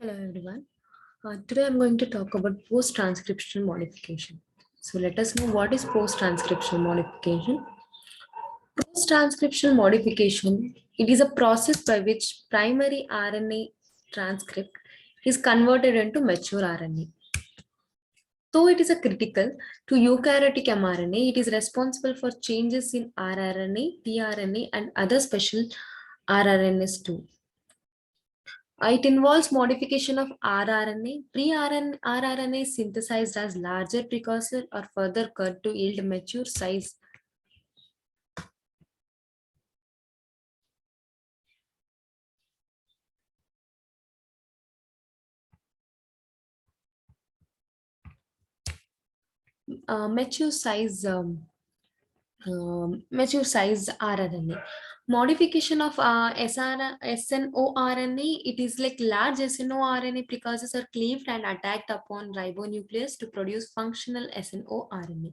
Hello everyone. Today I'm going to talk about post-transcriptional modification. So let us know what is post-transcriptional modification. Post-transcriptional modification, it is a process by which primary RNA transcript is converted into mature RNA. Though it is a critical to eukaryotic mRNA, it is responsible for changes in rRNA, tRNA, and other special rRNAs too. It involves modification of rRNA. Pre-rRNA is synthesized as larger precursor or further cut to yield mature size. Mature size mature size rRNA. Modification of SNORNA, it is like large SNORNA precursors are cleaved and attacked upon ribonucleus to produce functional SNORNA.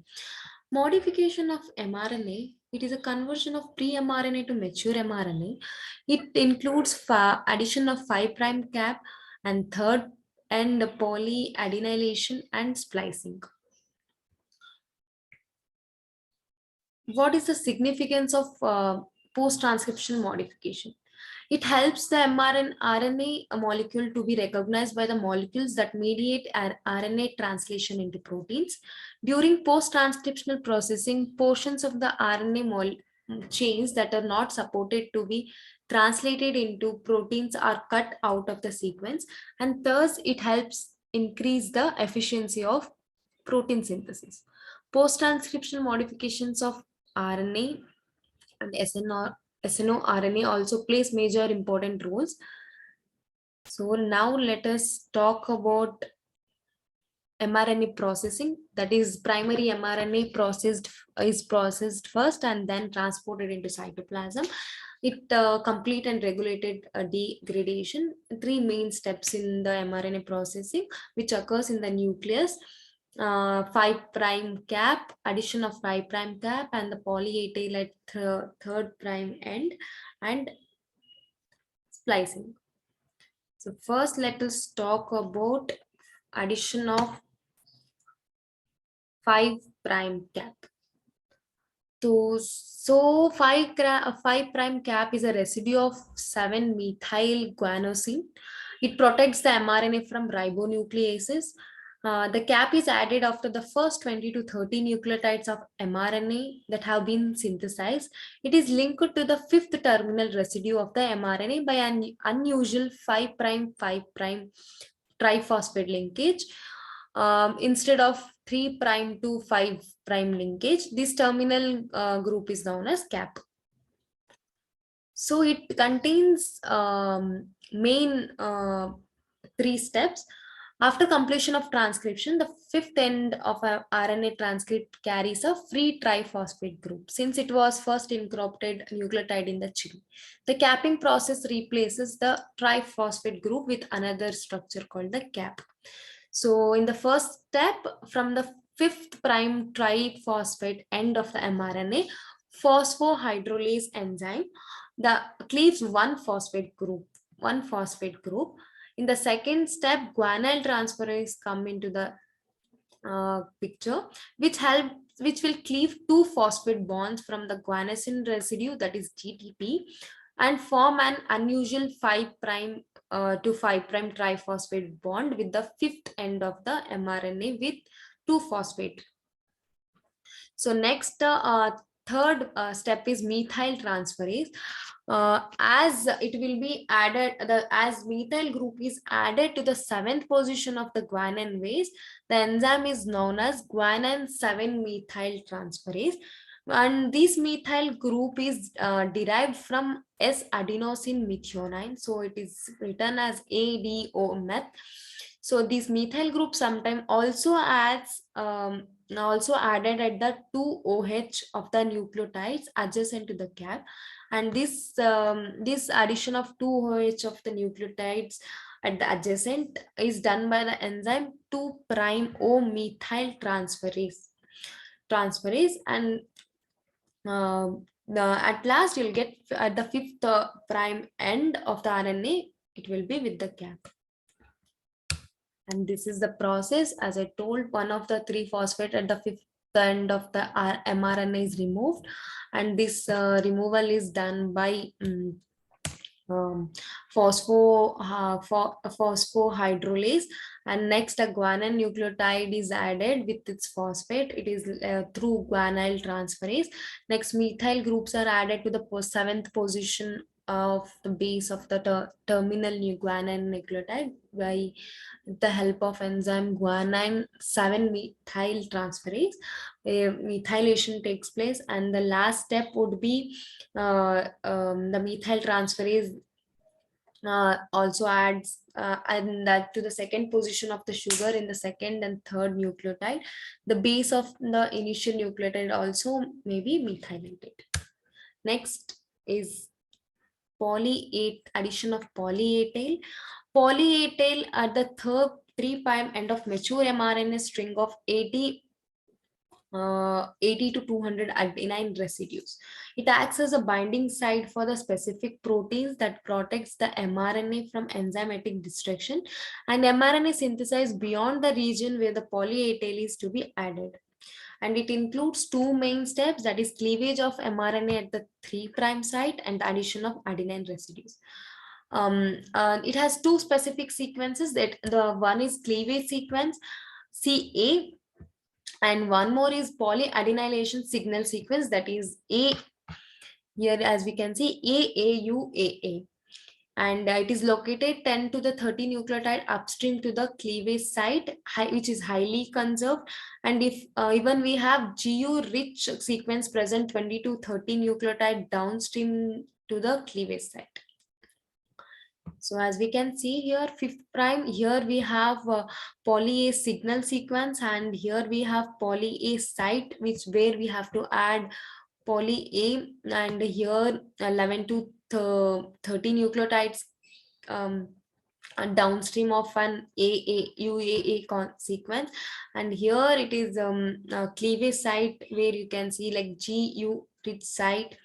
Modification of mRNA, it is a conversion of pre-mRNA to mature mRNA. It includes addition of 5' cap and third end polyadenylation and splicing. What is the significance of post-transcriptional modification? It helps the mRNA molecule to be recognized by the molecules that mediate RNA translation into proteins. During post-transcriptional processing, portions of the RNA chains that are not supported to be translated into proteins are cut out of the sequence, and thus it helps increase the efficiency of protein synthesis. Post-transcriptional modifications of RNA and SNORNA also plays major important roles. So now let us talk about mRNA processing. That is, primary mRNA is processed first and then transported into cytoplasm. It complete and regulated degradation. Three main steps in the mRNA processing, which occurs in the nucleus. 5' cap, addition of 5' cap, and the poly A tail at third prime end, and splicing. So first let us talk about addition of 5' cap. So 5' cap is a residue of 7-methyl guanosine. It protects the mRNA from ribonucleases. The cap is added after the first 20 to 30 nucleotides of mRNA that have been synthesized. It is linked to the fifth terminal residue of the mRNA by an unusual 5' triphosphate linkage. Instead of 3' to 5' linkage, this terminal group is known as cap. So it contains main 3 steps. After completion of transcription, the fifth end of a RNA transcript carries a free triphosphate group since it was first incorporated nucleotide in the chain. The capping process replaces the triphosphate group with another structure called the cap. So in the first step, from the 5' triphosphate end of the mRNA, phosphohydrolase enzyme cleaves one phosphate group. In the second step, guanyl transferase come into the picture, which will cleave two phosphate bonds from the guanosine residue, that is GTP, and form an unusual 5' to 5' triphosphate bond with the fifth end of the mRNA with 2-phosphate. So next, third step is methyl transferase. As it will be added, as methyl group is added to the 7th position of the guanine base, the enzyme is known as guanine 7-methyl transferase. And this methyl group is derived from S-adenosine methionine. So it is written as ADO meth. So this methyl group sometimes also added at the 2OH of the nucleotides adjacent to the cap, and this addition of 2OH of the nucleotides at the adjacent is done by the enzyme 2'O-methyl transferase, and at last you'll get at the fifth prime end of the RNA, it will be with the cap. And this is the process. As I told, one of the three phosphate at the fifth end of the mRNA is removed, and this removal is done by um, phosphohydrolase. And next, a guanine nucleotide is added with its phosphate. It is through guanyl transferase. Next, methyl groups are added to the seventh position of the base of the terminal new guanine nucleotide by the help of enzyme guanine 7 methyl transferase. Methylation takes place, and the last step would be the methyl transferase also adds and that to the second position of the sugar in the second and third nucleotide. The base of the initial nucleotide also may be methylated. Next is addition of poly A tail. Poly A tail at the third 3' end of mature mRNA string of 80 to 200 adenine residues. It acts as a binding site for the specific proteins that protects the mRNA from enzymatic destruction, and mRNA synthesized beyond the region where the poly A tail is to be added. And it includes two main steps, that is cleavage of mRNA at the 3' site and addition of adenine residues. It has two specific sequences. That the one is cleavage sequence CA, and one more is polyadenylation signal sequence, that is A. Here as we can see AAUAA, and it is located 10 to the 30 nucleotide upstream to the cleavage site, which is highly conserved. And if even we have GU rich sequence present 20 to 30 nucleotide downstream to the cleavage site. So as we can see here, 5', here we have poly A signal sequence, and here we have poly A site, which where we have to add poly A, and here 11 to 30 nucleotides downstream of an AAUAA sequence. And here it is cleavage site where you can see like GU rich site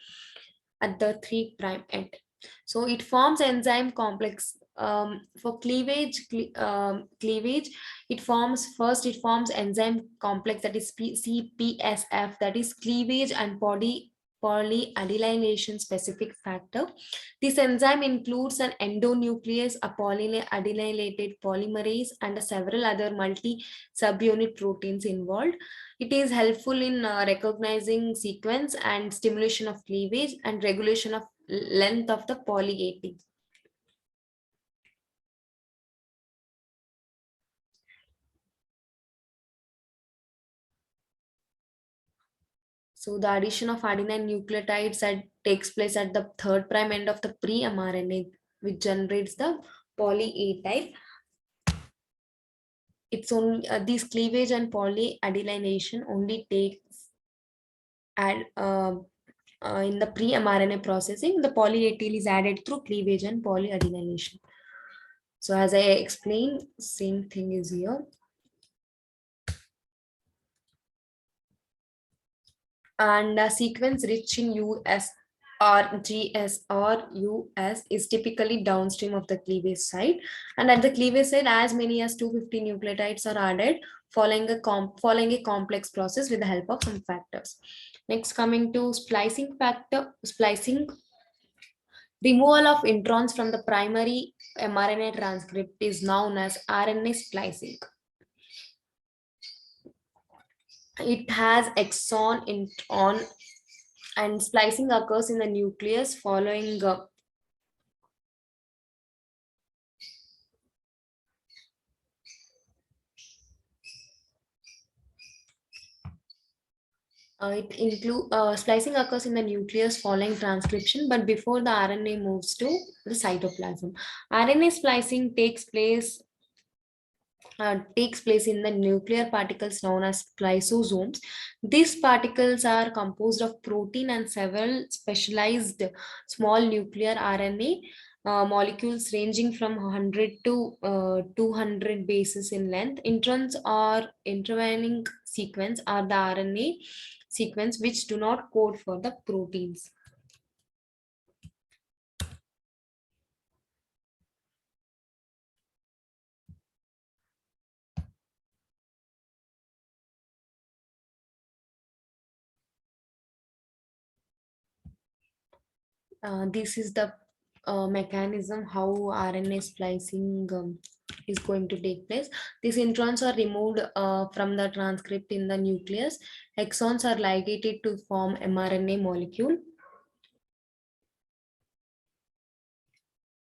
at the 3' end. So it forms enzyme complex. For cleavage, it forms enzyme complex, that is CPSF, that is cleavage and polyadenylation specific factor. This enzyme includes an endonuclease, a polyadenylated polymerase, and several other multi-subunit proteins involved. It is helpful in recognizing sequence and stimulation of cleavage and regulation of length of the poly A. So the addition of adenine nucleotides takes place at the 3' end of the pre-mRNA, which generates the poly A type. It's only these cleavage and polyadenylation only takes at in the pre-mRNA processing. The poly A tail is added through cleavage and polyadenylation. So as I explained, same thing is here. And a sequence rich in US or GS or US is typically downstream of the cleavage site, and at the cleavage site as many as 250 nucleotides are added following a complex process with the help of some factors. Next, coming to splicing, removal of introns from the primary mRNA transcript is known as RNA splicing. It has exon intron, and splicing occurs in the nucleus following splicing occurs in the nucleus following transcription, but before the RNA moves to the cytoplasm. RNA splicing takes place in the nuclear particles known as spliceosomes. These particles are composed of protein and several specialized small nuclear RNA molecules ranging from 100 to 200 bases in length. Introns or intervening sequence are the RNA sequence which do not code for the proteins. This is the mechanism how RNA splicing is going to take place. These introns are removed from the transcript in the nucleus. Exons are ligated to form mRNA molecule.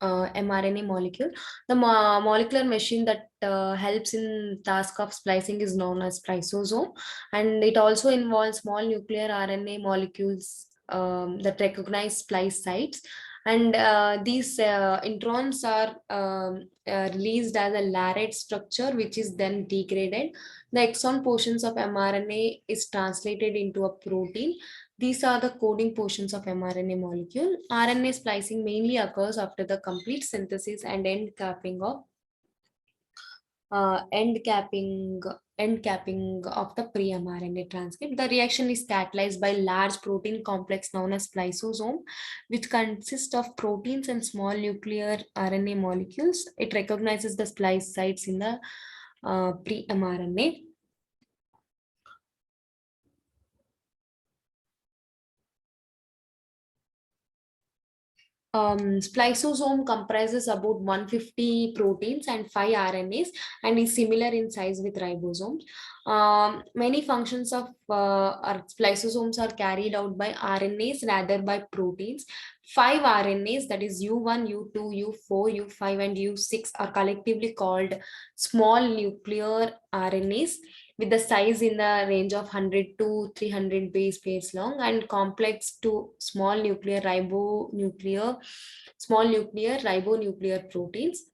mRNA molecule. The molecular machine that helps in task of splicing is known as spliceosome, and it also involves small nuclear RNA molecules that recognize splice sites. And these introns are released as a layered structure, which is then degraded. The exon portions of mRNA is translated into a protein. These are the coding portions of mRNA molecule. RNA splicing mainly occurs after the complete synthesis and uh, end capping end capping of the pre-mRNA transcript. The reaction is catalyzed by large protein complex known as spliceosome, which consists of proteins and small nuclear RNA molecules. It recognizes the splice sites in the pre-mRNA. Spliceosome comprises about 150 proteins and 5 RNAs and is similar in size with ribosomes. Many functions of our spliceosomes are carried out by RNAs rather by proteins. 5 RNAs, that is U1, U2, U4, U5, and U6, are collectively called small nuclear RNAs with the size in the range of 100 to 300 base pairs long, and complex to small nuclear ribonuclear proteins.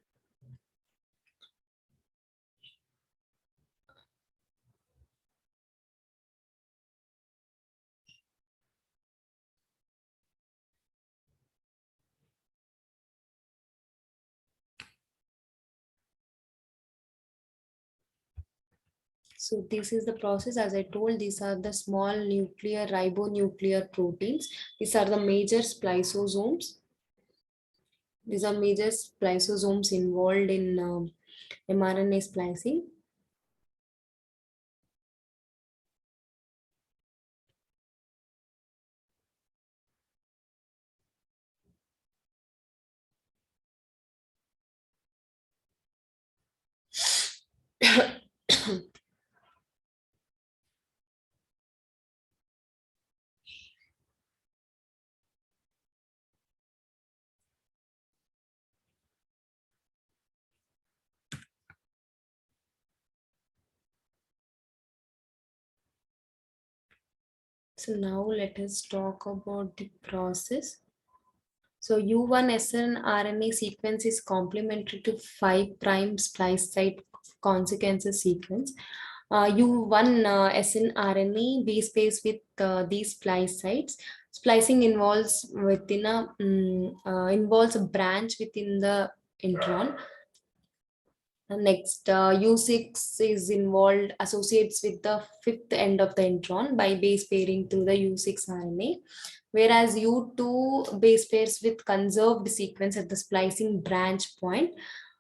So this is the process. As I told, these are the small nuclear ribonuclear proteins. These are the major spliceosomes. These are major spliceosomes involved in mRNA splicing. So now let us talk about the process. So U1 snRNA sequence is complementary to 5' splice site consequences sequence. U1 snRNA base pairs with these splice sites. Splicing involves a branch within the intron. Next, U6 is involved, associates with the fifth end of the intron by base pairing through the U6 RNA, whereas U2 base pairs with conserved sequence at the splicing branch point.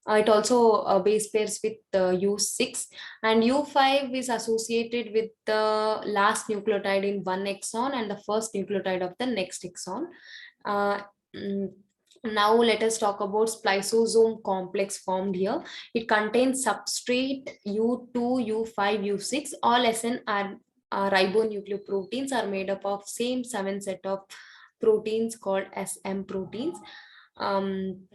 It also base pairs with U6, and U5 is associated with the last nucleotide in one exon and the first nucleotide of the next exon. Uh, mm, Now let us talk about spliceosome complex formed here. It contains substrate U2, U5, U6. All SN ribonucleoproteins are made up of same 7 set of proteins called SM proteins. Um,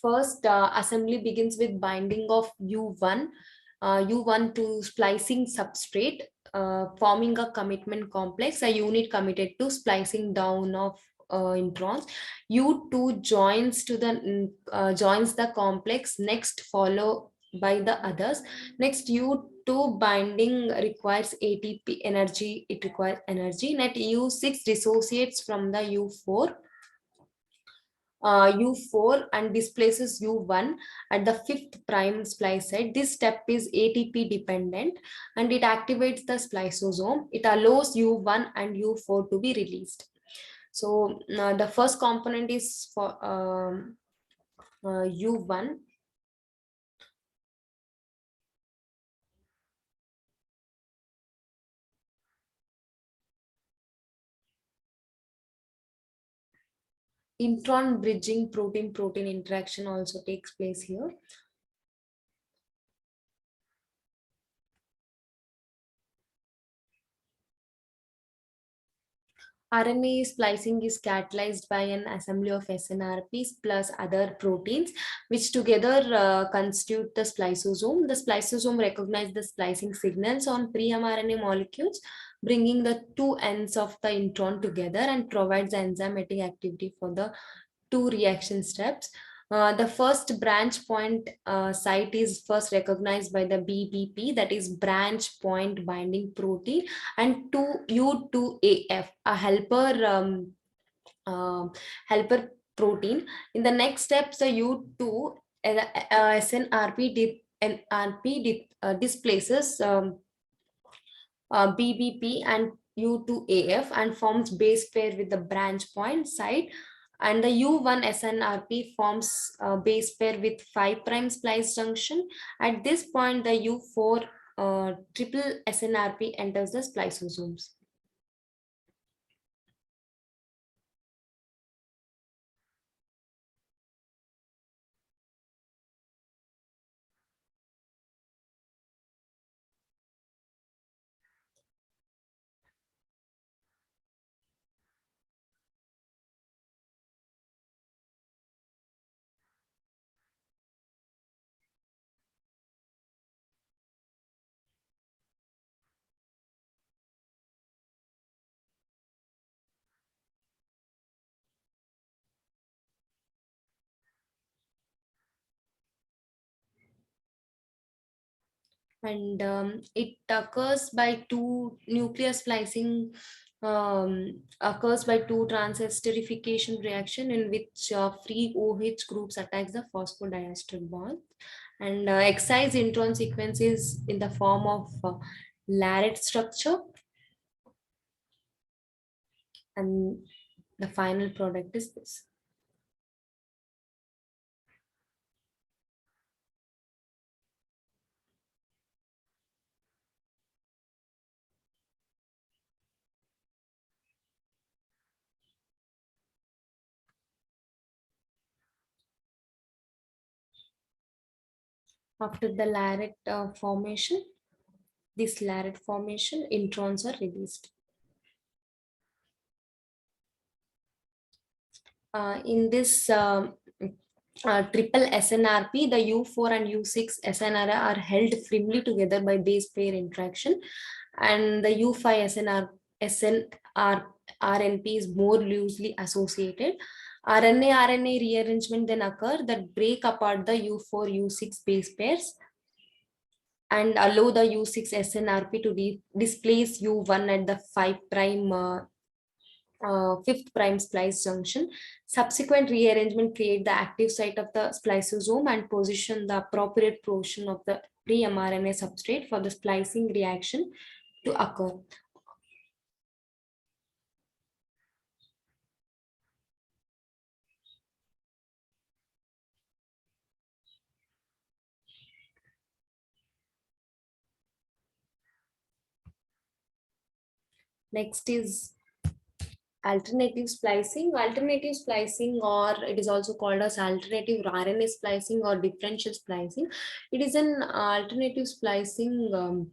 First, assembly begins with binding of U1 to splicing substrate, forming a commitment complex, a unit committed to splicing down of introns. U2 joins the complex, next follow by the others. Next, U2 binding requires ATP energy. It requires energy. Net U6 dissociates from the U4 and displaces U1 at the fifth prime splice site. This step is ATP dependent and it activates the spliceosome. It allows U1 and U4 to be released. So the first component is for U1. intron bridging protein-protein interaction also takes place here. RNA splicing is catalyzed by an assembly of SNRPs plus other proteins, which together constitute the spliceosome. The spliceosome recognizes the splicing signals on pre-mRNA molecules, bringing the two ends of the intron together and provides enzymatic activity for the two reaction steps. The first branch point site is first recognized by the BBP, that is branch point binding protein, and U2AF, a helper protein. In the next steps, the U2 displaces BBP and U2AF and forms base pair with the branch point site, and the U1 SNRP forms base pair with 5' splice junction. At this point, the U4 triple SNRP enters the spliceosomes. And it occurs by two nuclear splicing, occurs by two transesterification reaction in which free OH groups attacks the phosphodiester bond, and excise intron sequence is in the form of Larrett structure, and the final product is this. After the Larrett formation, this Larrett formation, introns are released. In this triple SNRP, the U4 and U6 SNR are held firmly together by base pair interaction, and the U5 SNR RNP is more loosely associated. RNA rearrangement then occur that break apart the U4 U6 base pairs and allow the U6 SNRP to displace U1 at the 5' fifth prime splice junction. Subsequent rearrangement create the active site of the spliceosome and position the appropriate portion of the pre-mRNA substrate for the splicing reaction to occur. Next is alternative splicing. Alternative splicing, or it is also called as alternative RNA splicing or differential splicing. It is an alternative splicing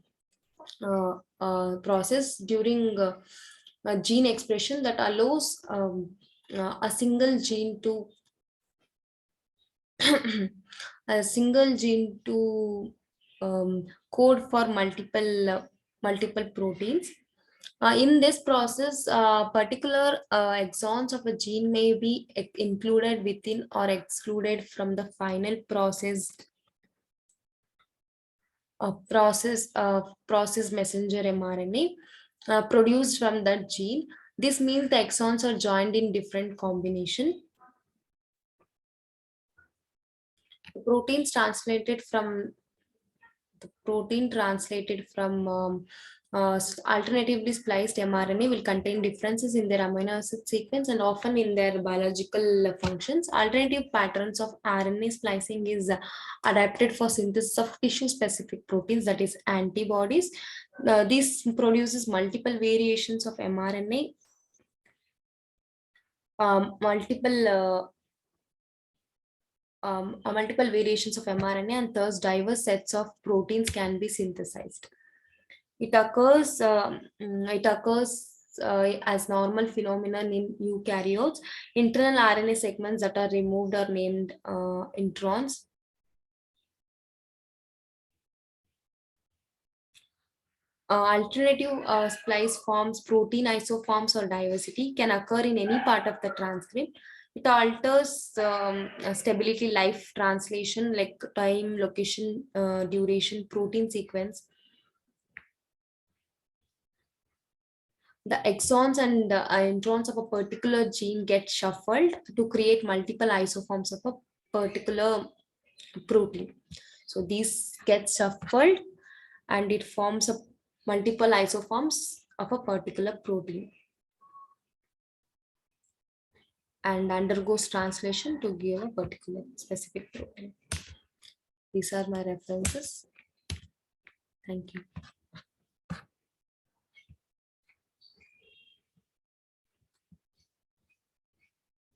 process during gene expression that allows a single gene to a single gene to code for multiple proteins. In this process, particular exons of a gene may be included within or excluded from the final process messenger mRNA produced from that gene. This means the exons are joined in different combination. The protein translated from alternatively spliced mRNA will contain differences in their amino acid sequence and often in their biological functions. Alternative patterns of RNA splicing is adapted for synthesis of tissue-specific proteins, that is antibodies. This produces multiple variations of mRNA multiple multiple variations of mRNA, and thus diverse sets of proteins can be synthesized. It occurs as normal phenomenon in eukaryotes. Internal RNA segments that are removed are named introns. Alternative splice forms, protein isoforms, or diversity can occur in any part of the transcript. It alters stability, life translation like time, location, duration, protein sequence. The exons and introns of a particular gene get shuffled to create multiple isoforms of a particular protein. So these get shuffled and it forms a multiple isoforms of a particular protein and undergoes translation to give a particular specific protein. These are my references. Thank you.